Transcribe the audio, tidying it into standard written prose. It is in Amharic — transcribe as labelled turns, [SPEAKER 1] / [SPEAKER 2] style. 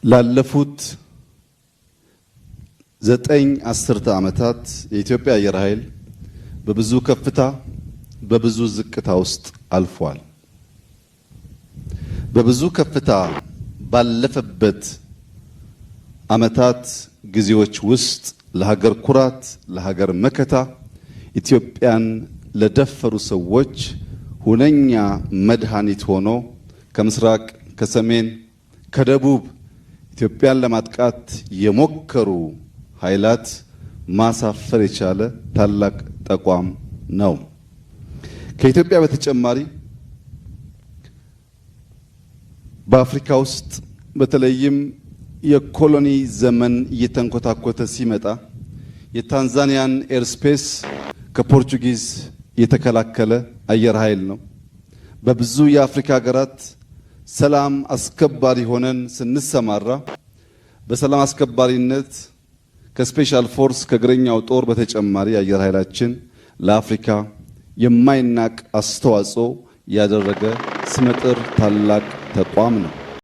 [SPEAKER 1] ላለፉት 9 ዓመታት የኢትዮጵያ አየር ኃይል በብዙ ከፍታ በብዙ ዝቅታ ውስጥ አልፏል። በብዙ ከፍታ ባለፈበት ዓመታት ጊዜዎች ውስጥ ለሀገር ኩራት፣ ለሀገር መከታ ኢትዮጵያን ለደፈሩ ሰዎች ሁነኛ መድኃኒት ሆኖ ከምስራቅ፣ ከሰሜን፣ ከደቡብ ኢትዮጵያን ለማጥቃት የሞከሩ ኃይላት ማሳፈር የቻለ ታላቅ ተቋም ነው። ከኢትዮጵያ በተጨማሪ በአፍሪካ ውስጥ በተለይም የኮሎኒ ዘመን እየተንኮታኮተ ሲመጣ የታንዛኒያን ኤርስፔስ ከፖርቹጊዝ የተከላከለ አየር ኃይል ነው። በብዙ የአፍሪካ ሀገራት ሰላም አስከባሪ ሆነን ስንሰማራ በሰላም አስከባሪነት ከስፔሻል ፎርስ ከእግረኛው ጦር በተጨማሪ አየር ኃይላችን ለአፍሪካ የማይናቅ አስተዋጽኦ ያደረገ ስመጥር ታላቅ ተቋም ነው።